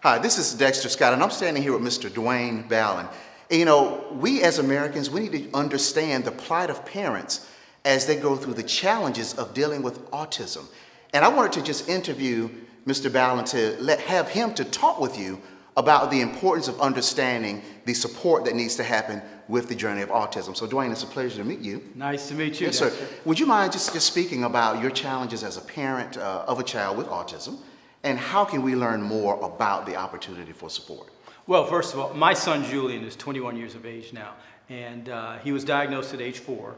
Hi, this is Dexter Scott, and I'm standing here with Mr. Dwayne Ballin. And, you know, we as Americans, we need to understand the plight of parents as they go through the challenges of dealing with autism. And I wanted to just interview Mr. Ballin to have him to talk with you about the importance of understanding the support that needs to happen with the journey of autism. So, Dwayne, it's a pleasure to meet you. Nice to meet you, Yes, sir. Would you mind just speaking about your challenges as a parent of a child with autism, and how can we learn more about the opportunity for support? Well, first of all, my son Julian is 21 years of age now, and he was diagnosed at age 4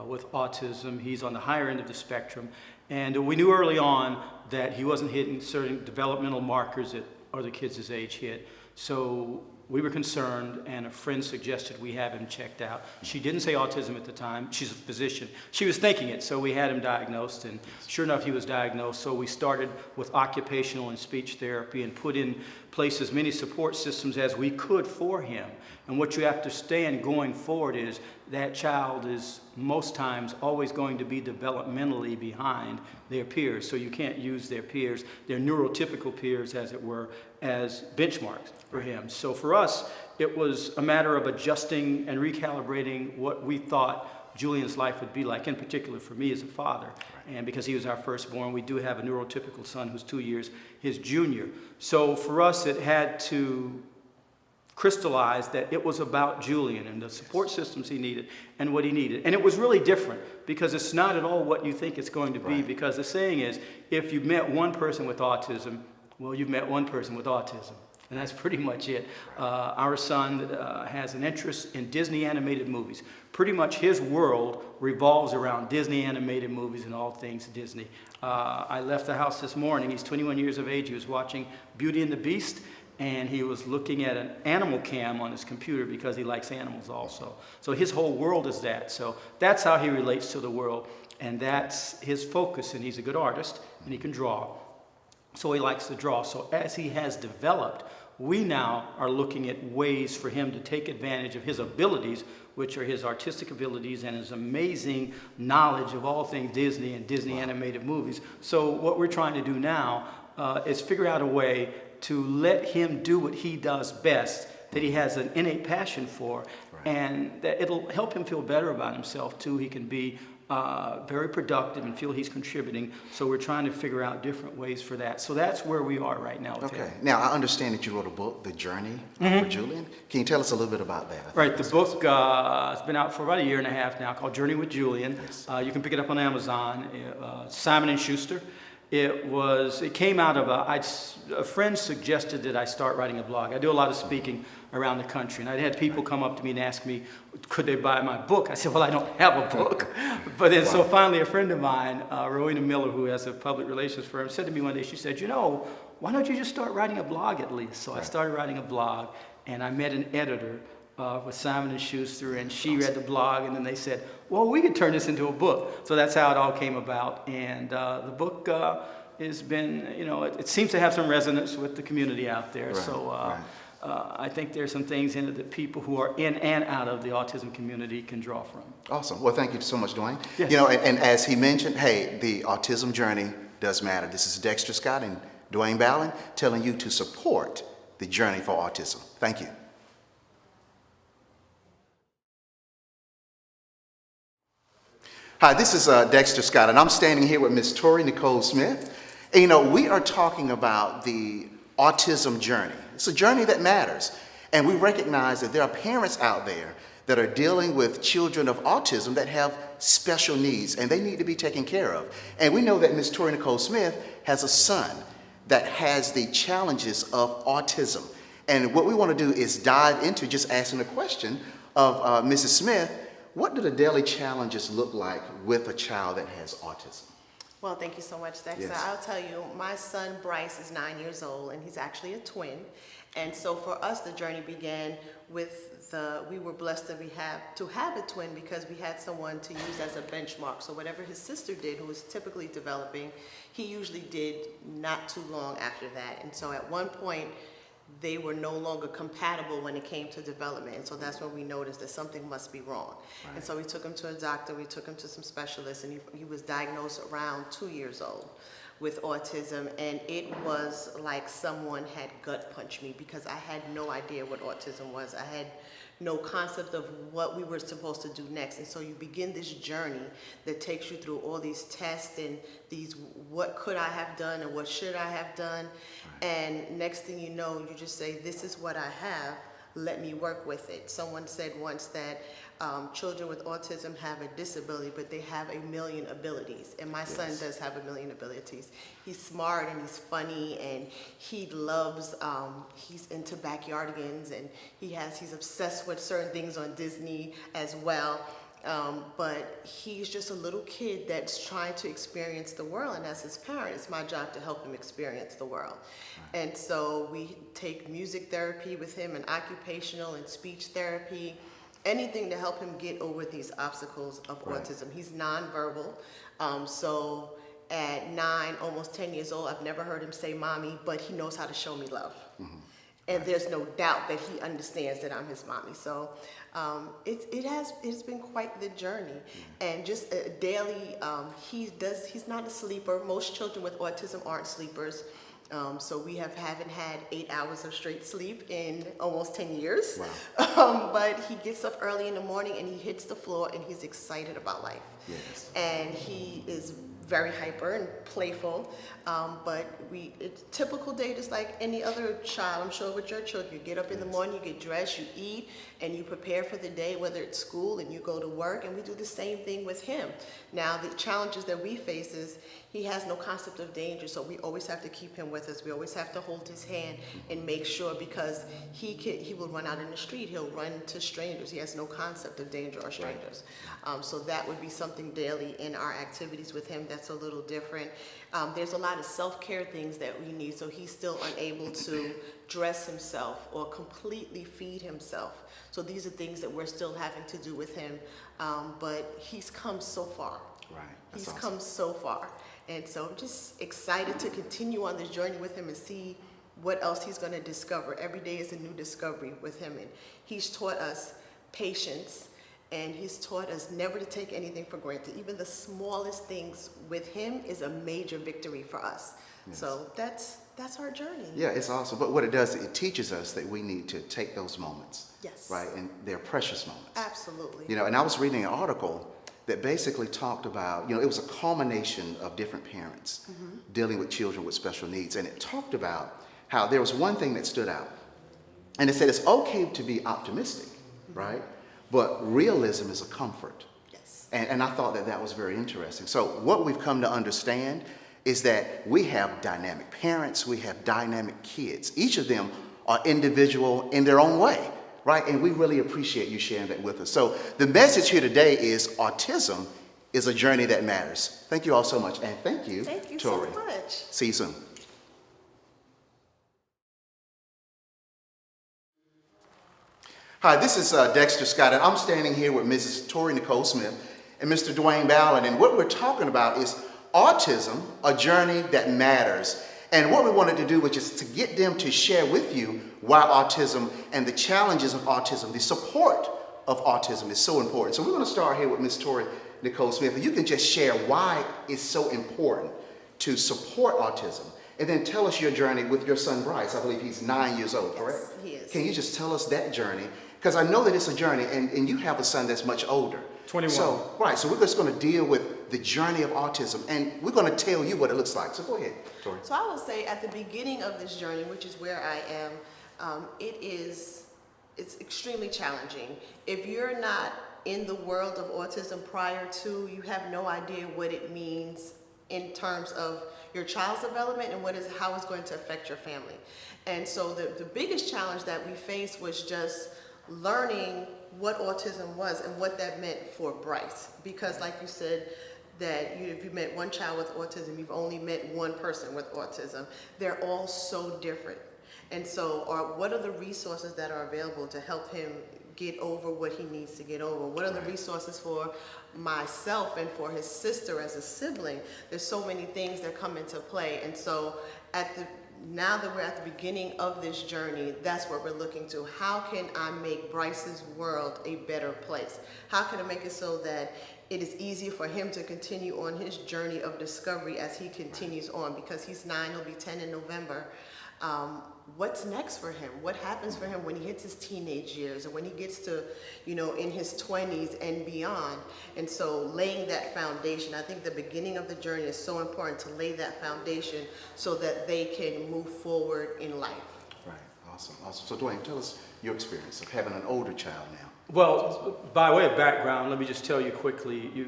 with autism. He's on the higher end of the spectrum, and we knew early on that he wasn't hitting certain developmental markers that other kids his age hit. So we were concerned, and a friend suggested we have him checked out. She didn't say autism at the time. She's a physician. She was thinking it, so we had him diagnosed, and sure enough, he was diagnosed. So we started with occupational and speech therapy and put in place as many support systems as we could for him. And what you have to understand going forward is that child is most times always going to be developmentally behind their peers. So you can't use their peers, their neurotypical peers, as it were, as benchmarks for him. So for us, it was a matter of adjusting and recalibrating what we thought Julian's life would be like, in particular for me as a father. And because he was our firstborn, we do have a neurotypical son who's 2 years his junior. So for us, it had to crystallize that it was about Julian and the support systems he needed and what he needed. And it was really different because it's not at all what you think it's going to be, because the saying is, if you've met one person with autism, well, you've met one person with autism. And that's pretty much it. Our son has an interest in Disney animated movies. Pretty much his world revolves around Disney animated movies and all things Disney. I left the house this morning. He's 21 years of age. He was watching Beauty and the Beast, and he was looking at an animal cam on his computer because he likes animals also. So his whole world is that. So that's how he relates to the world, and that's his focus. And he's a good artist, and he can draw. So he likes to draw. So as he has developed, we now are looking at ways for him to take advantage of his abilities, which are his artistic abilities and his amazing knowledge of all things Disney and Disney animated movies. So what we're trying to do now is figure out a way to let him do what he does best, that he has an innate passion for, and that it'll help him feel better about himself too. He can be very productive and feel he's contributing. So we're trying to figure out different ways for that. So that's where we are right now. Okay. Now, I understand that you wrote a book, The Journey for Julian. Can you tell us a little bit about that? Right. The book has been out for about 1.5 years now, called Journey with Julian. Yes. You can pick it up on Amazon. Simon & Schuster. It came out of a friend suggested that I start writing a blog. I do a lot of speaking around the country, and I had people come up to me and ask me, could they buy my book? I said, well, I don't have a book. But then so finally a friend of mine, Rowena Miller, who has a public relations firm, said to me one day, she said, you know, why don't you just start writing a blog at least? So I started writing a blog, and I met an editor with Simon & Schuster, and she read the blog, and then they said, well, we could turn this into a book. So that's how it all came about. And the book has been, you know, it seems to have some resonance with the community out there. I think there's some things in it that people who are in and out of the autism community can draw from. Awesome. Well, thank you so much, Dwayne. Yes. You know, and as he mentioned, hey, the autism journey does matter. This is Dexter Scott and Dwayne Ballin telling you to support the journey for autism. Thank you. Hi, this is Dexter Scott, and I'm standing here with Miss Tori Nicole Smith. And, you know, we are talking about the autism journey. It's a journey that matters. And we recognize that there are parents out there that are dealing with children of autism that have special needs, and they need to be taken care of. And we know that Miss Tori Nicole Smith has a son that has the challenges of autism. And what we want to do is dive into just asking the question of Mrs. Smith, what do the daily challenges look like with a child that has autism? Well, thank you so much, Dexter. Yes. I'll tell you, my son Bryce is 9 years old, and he's actually a twin. And so for us, the journey began with we were blessed to have a twin because we had someone to use as a benchmark. So whatever his sister did, who was typically developing, he usually did not too long after that. And so at one point, they were no longer compatible when it came to development. And so that's when we noticed that something must be wrong. Right. And so we took him to a doctor, we took him to some specialists, and he was diagnosed around 2 years old. with autism, and it was like someone had gut punched me because I had no idea what autism was. I had no concept of what we were supposed to do next. And so you begin this journey that takes you through all these tests and these what could I have done and what should I have done. And next thing you know, you just say, this is what I have, let me work with it. Someone said once that children with autism have a disability, but they have 1,000,000 abilities. And my son does have 1,000,000 abilities. He's smart and he's funny and he loves, he's into backyardigans and he's obsessed with certain things on Disney as well. But he's just a little kid that's trying to experience the world, and as his parent, it's my job to help him experience the world. And so we take music therapy with him and occupational and speech therapy, anything to help him get over these obstacles of autism. He's nonverbal, so at 9, almost 10 years old, I've never heard him say mommy, but he knows how to show me love. And there's no doubt that he understands that I'm his mommy. So it's been quite the journey. And just daily, he's not a sleeper. Most children with autism aren't sleepers. So we haven't had 8 hours of straight sleep in almost 10 years. Wow. But he gets up early in the morning and he hits the floor and he's excited about life. Yes. And he is very hyper and playful, but it's typical day just like any other child, I'm sure with your children. You get up in the morning, you get dressed, you eat, and you prepare for the day, whether it's school and you go to work, and we do the same thing with him. Now, the challenges that we face is he has no concept of danger, so we always have to keep him with us. We always have to hold his hand and make sure, because he will run out in the street, he'll run to strangers. He has no concept of danger or strangers. So that would be something daily in our activities with him that's a little different. There's a lot of self-care things that we need, so he's still unable to dress himself or completely feed himself. So these are things that we're still having to do with him, but he's come so far. Right. He's come so far. And so I'm just excited to continue on this journey with him and see what else he's going to discover. Every day is a new discovery with him, and he's taught us patience. And he's taught us never to take anything for granted. Even the smallest things with him is a major victory for us. Yes. So that's our journey. Yeah, it's awesome. But what it does, it teaches us that we need to take those moments. Yes. Right? And they're precious moments. Absolutely. You know, and I was reading an article that basically talked about, it was a culmination of different parents dealing with children with special needs. And it talked about how there was one thing that stood out. And it said it's okay to be optimistic, right? But realism is a comfort. Yes. And I thought that was very interesting. So what we've come to understand is that we have dynamic parents, we have dynamic kids. Each of them are individual in their own way, right? And we really appreciate you sharing that with us. So the message here today is autism is a journey that matters. Thank you all so much. And thank you, Tori. So much. See you soon. Hi, this is Dexter Scott, and I'm standing here with Mrs. Tori Nicole Smith and Mr. Dwayne Ballard, and what we're talking about is autism, a journey that matters. And what we wanted to do was just to get them to share with you why autism and the challenges of autism, the support of autism is so important. So we're going to start here with Ms. Tori Nicole Smith, and you can just share why it's so important to support autism. And then tell us your journey with your son, Bryce. I believe he's 9 years old, correct? Yes, he is. Can you just tell us that journey? Because I know that it's a journey, and you have a son that's much older. 21. So, right, so we're just going to deal with the journey of autism, and we're going to tell you what it looks like. So go ahead, Tori. So I would say at the beginning of this journey, which is where I am, it's extremely challenging. If you're not in the world of autism prior to, you have no idea what it means in terms of your child's development and how it's going to affect your family. And so the biggest challenge that we faced was just learning what autism was and what that meant for Bryce. Because like you said, that if you met one child with autism, you've only met one person with autism. They're all so different. And so what are the resources that are available to help him get over what he needs to get over? What are the resources for myself and for his sister as a sibling? There's so many things that come into play. And so now that we're at the beginning of this journey, that's what we're looking to. How can I make Bryce's world a better place? How can I make it so that it is easier for him to continue on his journey of discovery as he continues on, because he's 9, he'll be 10 in November. What's next for him? What happens for him when he hits his teenage years, or when he gets to, in his 20s and beyond? And so laying that foundation, I think the beginning of the journey is so important, to lay that foundation so that they can move forward in life. Right, awesome. So Dwayne, tell us your experience of having an older child now. Well, by way of background, let me just tell you quickly,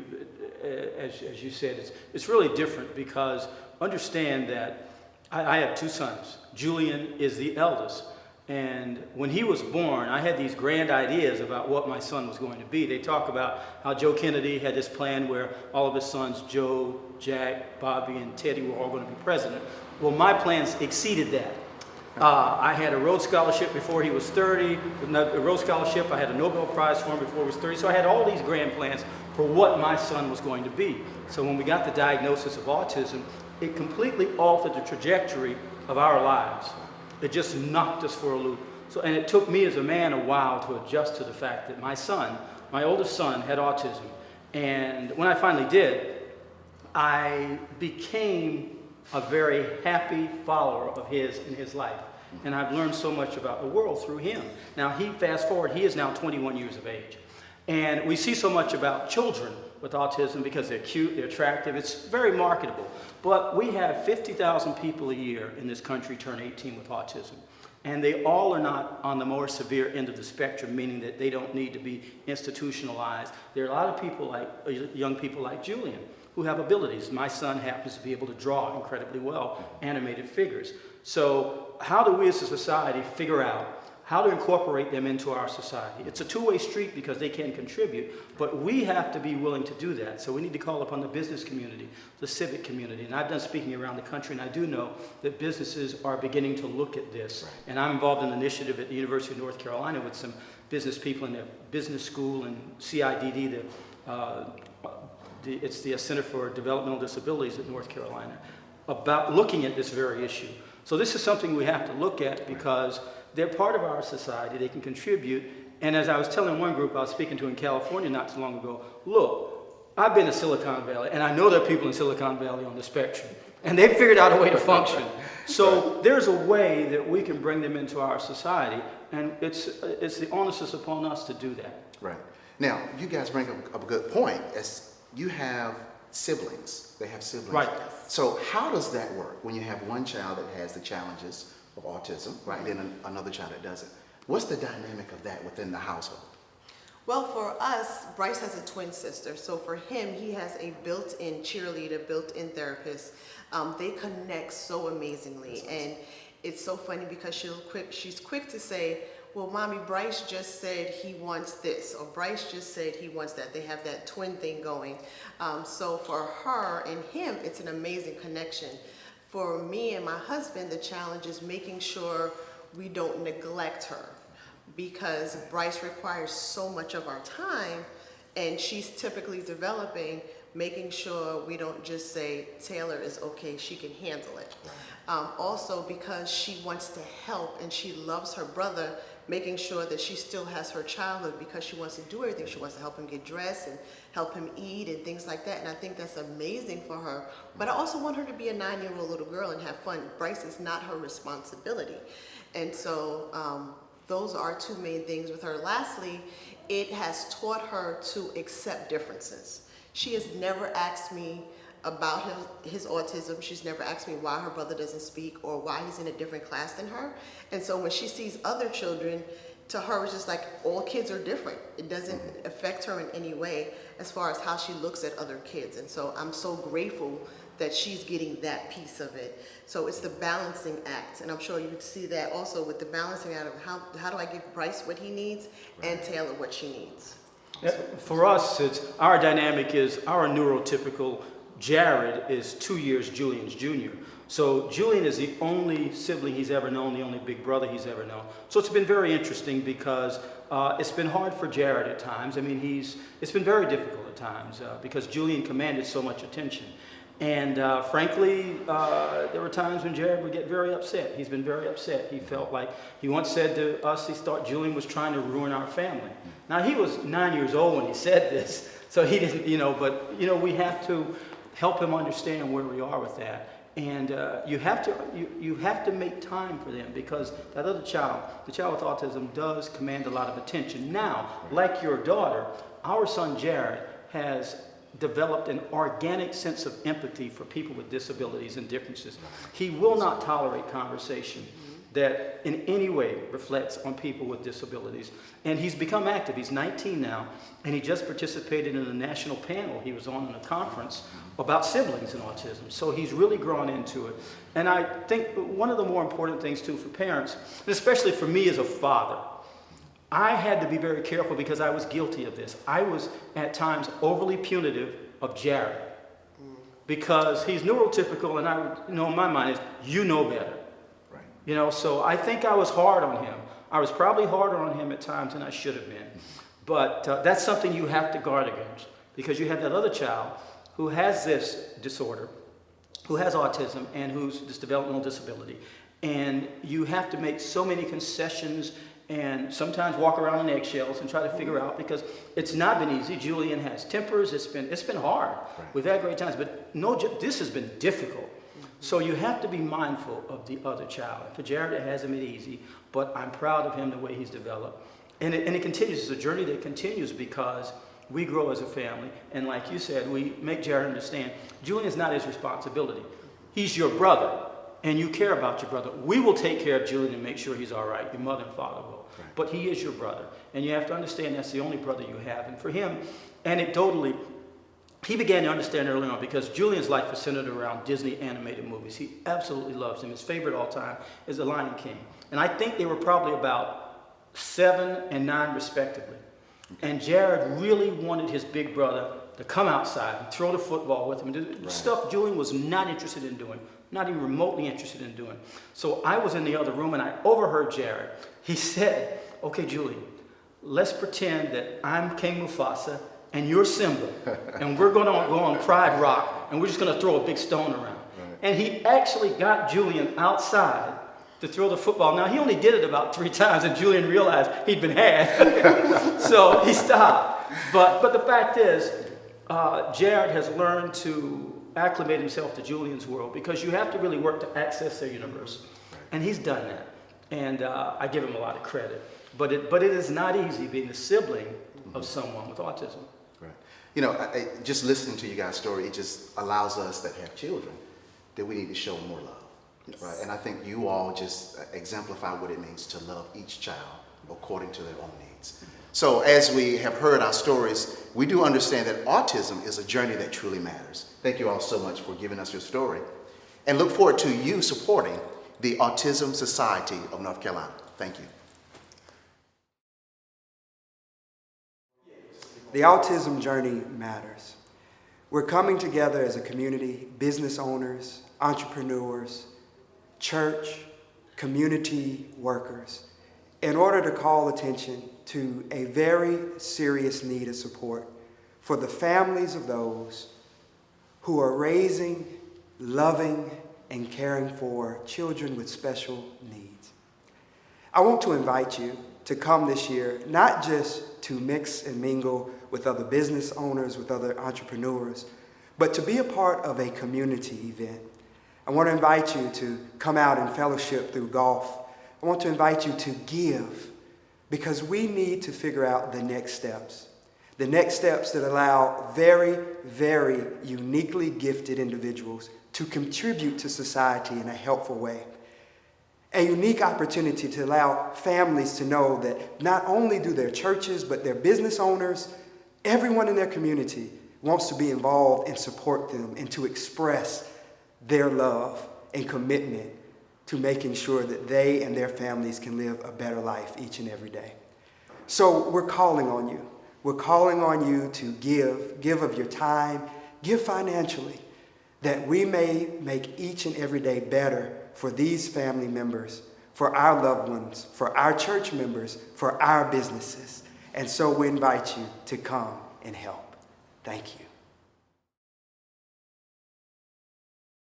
as you said, it's really different, because understand that I have 2 sons. Julian is the eldest. And when he was born, I had these grand ideas about what my son was going to be. They talk about how Joe Kennedy had this plan where all of his sons, Joe, Jack, Bobby, and Teddy, were all going to be president. Well, my plans exceeded that. I had a Rhodes Scholarship before he was 30, a Rhodes Scholarship. I had a Nobel Prize for him before he was 30. So I had all these grand plans for what my son was going to be. So when we got the diagnosis of autism, it completely altered the trajectory of our lives. It just knocked us for a loop. And it took me as a man a while to adjust to the fact that my son, my oldest son, had autism. And when I finally did, I became a very happy follower of his in his life. And I've learned so much about the world through him. Now, fast forward, he is now 21 years of age. And we see so much about children with autism because they're cute, they're attractive, it's very marketable. But we have 50,000 people a year in this country turn 18 with autism. And they all are not on the more severe end of the spectrum, meaning that they don't need to be institutionalized. There are a lot of people young people like Julian, who have abilities. My son happens to be able to draw incredibly well, animated figures. So how do we as a society figure out how to incorporate them into our society? It's a two-way street because they can contribute, but we have to be willing to do that. So we need to call upon the business community, the civic community. And I've done speaking around the country, and I do know that businesses are beginning to look at this. Right. And I'm involved in an initiative at the University of North Carolina with some business people in their business school and CIDD, it's the Center for Developmental Disabilities at North Carolina, about looking at this very issue. So this is something we have to look at because they're part of our society, they can contribute. And as I was telling one group I was speaking to in California not too long ago, look, I've been to Silicon Valley, and I know there are people in Silicon Valley on the spectrum, and they've figured out a way to function. So there's a way that we can bring them into our society, and it's the onus is upon us to do that. Right. Now, you guys bring up a good point. As you have siblings, they have siblings. Right. So how does that work when you have one child that has the challenges of autism, right, and another child that doesn't? What's the dynamic of that within the household? Well, for us, Bryce has a twin sister. So for him, he has a built-in cheerleader, built-in therapist. They connect so amazingly. And it's so funny because she's quick to say, well, Mommy, Bryce just said he wants this, or Bryce just said he wants that. They have that twin thing going. So for her and him, it's an amazing connection. For me and my husband, the challenge is making sure we don't neglect her, because Bryce requires so much of our time, and she's typically developing, making sure we don't just say, Taylor is okay, she can handle it. Also because she wants to help and she loves her brother, making sure that she still has her childhood because she wants to do everything. She wants to help him get dressed and help him eat and things like that. And I think that's amazing for her. But I also want her to be a 9-year-old little girl and have fun. Bryce is not her responsibility. And so those are 2 main things with her. Lastly, it has taught her to accept differences. She has never asked me about his autism. She's never asked me why her brother doesn't speak or why he's in a different class than her. And so when she sees other children, to her it's just like all kids are different. It doesn't affect her in any way as far as how she looks at other kids. And so I'm so grateful that she's getting that piece of it. So it's the balancing act. And I'm sure you see that also with the balancing act of how do I give Bryce what he needs and Taylor what she needs. For us, our dynamic is our neurotypical Jared is 2 years Julian's junior. So Julian is the only sibling he's ever known, the only big brother he's ever known. So it's been very interesting because it's been hard for Jared at times. I mean, it's been very difficult at times because Julian commanded so much attention. And frankly, there were times when Jared would get very upset. He's been very upset. He felt like, he once said to us, he thought Julian was trying to ruin our family. Now, he was 9 years old when he said this, So he didn't, but we have to help him understand where we are with that. And you have to make time for them, because that other child, the child with autism, does command a lot of attention. Now, like your daughter, our son Jared has developed an organic sense of empathy for people with disabilities and differences. He will not tolerate conversation that in any way reflects on people with disabilities. And he's become active. He's 19 now, and he just participated in a national panel he was on in a conference about siblings and autism. So he's really grown into it. And I think one of the more important things too for parents, and especially for me as a father, I had to be very careful because I was guilty of this. I was at times overly punitive of Jared because he's neurotypical, and in my mind is, you know better. So I think I was hard on him. I was probably harder on him at times than I should have been. But that's something you have to guard against, because you have that other child who has this disorder, who has autism, and who's this developmental disability. And you have to make so many concessions and sometimes walk around on eggshells and try to figure out, because it's not been easy. Julian has tempers. It's been hard. We've had great times, but this has been difficult. So you have to be mindful of the other child. For Jared, it hasn't been easy, but I'm proud of him the way he's developed. And it continues. It's a journey that continues because we grow as a family. And like you said, we make Jared understand Julian's not his responsibility. He's your brother, and you care about your brother. We will take care of Julian and make sure he's all right. Your mother and father will. But he is your brother. And you have to understand that's the only brother you have. And for him, anecdotally, he began to understand early on, because Julian's life is centered around Disney animated movies. He absolutely loves them. His favorite all time is The Lion King. And I think they were probably about 7 and 9 respectively. And Jared really wanted his big brother to come outside and throw the football with him. Stuff Julian was not interested in doing, not even remotely interested in doing. So I was in the other room and I overheard Jared. He said, "Okay, Julian, let's pretend that I'm King Mufasa and you're Simba, and we're going to go on Pride Rock, and we're just going to throw a big stone around." And he actually got Julian outside to throw the football. Now, he only did it about 3 times, and Julian realized he'd been had. So he stopped. But the fact is, Jared has learned to acclimate himself to Julian's world, because you have to really work to access their universe. And he's done that. And I give him a lot of credit. But it is not easy being the sibling of someone with autism. Just listening to you guys' story, it just allows us that have children that we need to show more love. Right? And I think you all just exemplify what it means to love each child according to their own needs. So as we have heard our stories, we do understand that autism is a journey that truly matters. Thank you all so much for giving us your story, and look forward to you supporting the Autism Society of North Carolina. Thank you. The autism journey matters. We're coming together as a community, business owners, entrepreneurs, church, community workers, in order to call attention to a very serious need of support for the families of those who are raising, loving, and caring for children with special needs. I want to invite you to come this year, not just to mix and mingle with other business owners, with other entrepreneurs, but to be a part of a community event. I want to invite you to come out and fellowship through golf. I want to invite you to give, because we need to figure out the next steps that allow very, very uniquely gifted individuals to contribute to society in a helpful way. A unique opportunity to allow families to know that not only do their churches, but their business owners, everyone in their community wants to be involved and support them, and to express their love and commitment to making sure that they and their families can live a better life each and every day. So we're calling on you. We're calling on you to give of your time, give financially, that we may make each and every day better for these family members, for our loved ones, for our church members, for our businesses. And so we invite you to come and help. Thank you.